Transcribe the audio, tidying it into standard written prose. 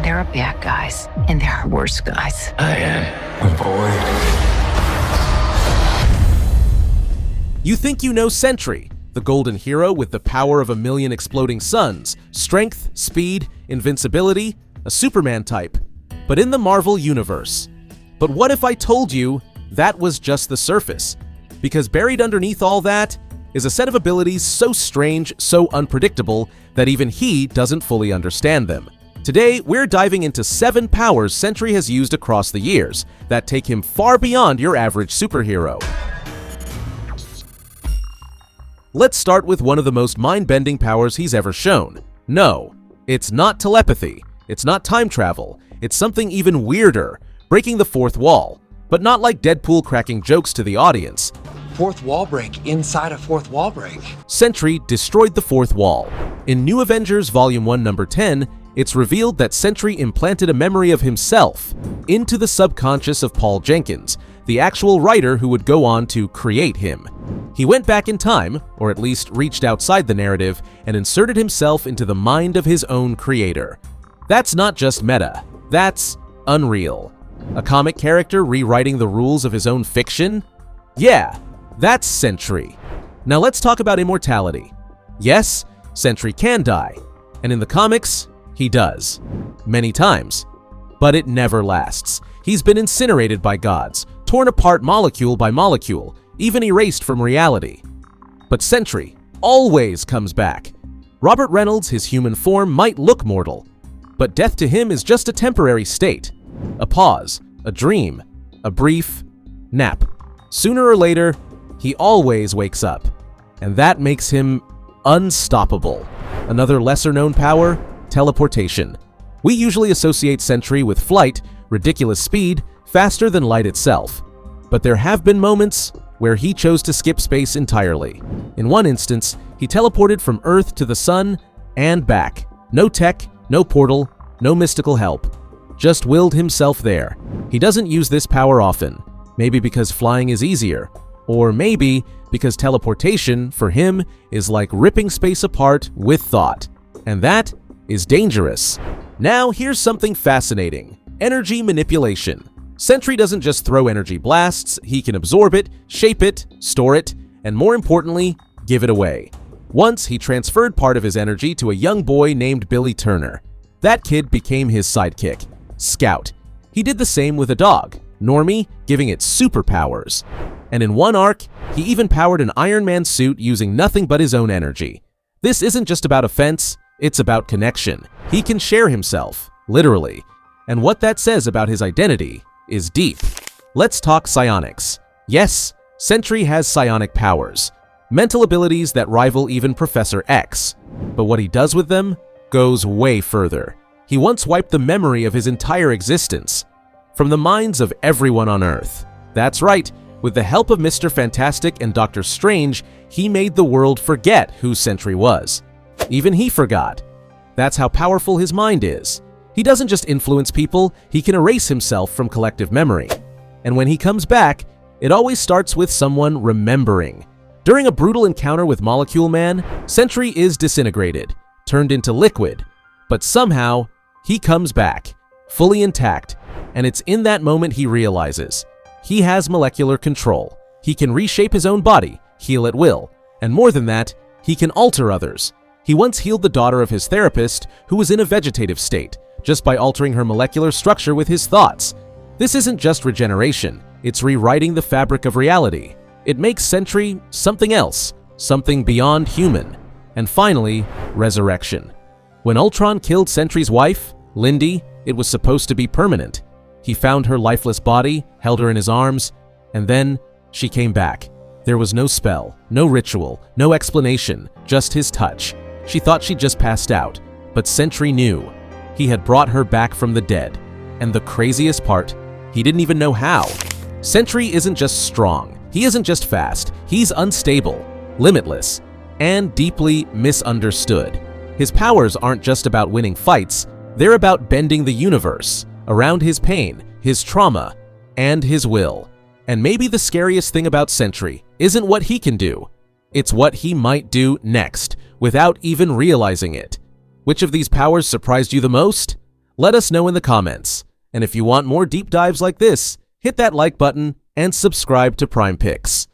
There are bad guys, and there are worse guys. I am a void. You think you know Sentry, the golden hero with the power of 1,000,000 exploding suns, strength, speed, invincibility, a Superman type, but in the Marvel universe. But what if I told you that was just the surface? Because buried underneath all that is a set of abilities so strange, so unpredictable, that even he doesn't fully understand them. Today, we're diving into 7 powers Sentry has used across the years that take him far beyond your average superhero. Let's start with one of the most mind-bending powers he's ever shown. No, it's not telepathy, it's not time travel, it's something even weirder, breaking the fourth wall. But not like Deadpool cracking jokes to the audience. Fourth wall break inside a fourth wall break. Sentry destroyed the fourth wall. In New Avengers Volume 1, Number 10, it's revealed that Sentry implanted a memory of himself into the subconscious of Paul Jenkins, the actual writer who would go on to create him. He went back in time, or at least reached outside the narrative, and inserted himself into the mind of his own creator. That's not just meta, that's unreal. A comic character rewriting the rules of his own fiction? Yeah, that's Sentry. Now let's talk about immortality. Yes, Sentry can die, and in the comics, he does. Many times. But it never lasts. He's been incinerated by gods, torn apart molecule by molecule, even erased from reality. But Sentry always comes back. Robert Reynolds, his human form, might look mortal, but death to him is just a temporary state. A pause, a dream, a brief nap. Sooner or later, he always wakes up, and that makes him unstoppable. Another lesser-known power, teleportation. We usually associate Sentry with flight, ridiculous speed, faster than light itself. But there have been moments where he chose to skip space entirely. In one instance, he teleported from Earth to the sun and back. No tech, no portal, no mystical help. Just willed himself there. He doesn't use this power often, maybe because flying is easier, or maybe because teleportation, for him, is like ripping space apart with thought. And that is dangerous. Now here's something fascinating. Energy manipulation. Sentry doesn't just throw energy blasts, he can absorb it, shape it, store it, and more importantly, give it away. Once he transferred part of his energy to a young boy named Billy Turner. That kid became his sidekick, Scout. He did the same with a dog, Normie, giving it superpowers. And in one arc, he even powered an Iron Man suit using nothing but his own energy. This isn't just about offense, it's about connection. He can share himself, literally. And what that says about his identity is deep. Let's talk psionics. Yes, Sentry has psionic powers, mental abilities that rival even Professor X. But what he does with them goes way further. He once wiped the memory of his entire existence from the minds of everyone on Earth. That's right, with the help of Mr. Fantastic and Dr. Strange, he made the world forget who Sentry was. Even he forgot. That's how powerful his mind is. He doesn't just influence people, he can erase himself from collective memory. And when he comes back, it always starts with someone remembering. During a brutal encounter with Molecule Man, Sentry is disintegrated, turned into liquid, but somehow he comes back, fully intact, and it's in that moment he realizes he has molecular control. He can reshape his own body, heal at will, and more than that, he can alter others. He once healed the daughter of his therapist who was in a vegetative state, just by altering her molecular structure with his thoughts. This isn't just regeneration, it's rewriting the fabric of reality. It makes Sentry something else, something beyond human. And finally, resurrection. When Ultron killed Sentry's wife, Lindy, it was supposed to be permanent. He found her lifeless body, held her in his arms, and then she came back. There was no spell, no ritual, no explanation, just his touch. She thought she'd just passed out, but Sentry knew. He had brought her back from the dead. And the craziest part, he didn't even know how. Sentry isn't just strong, he isn't just fast, he's unstable, limitless, and deeply misunderstood. His powers aren't just about winning fights, they're about bending the universe around his pain, his trauma, and his will. And maybe the scariest thing about Sentry isn't what he can do, it's what he might do next, without even realizing it. Which of these powers surprised you the most? Let us know in the comments. And if you want more deep dives like this, hit that like button and subscribe to PrimePicks.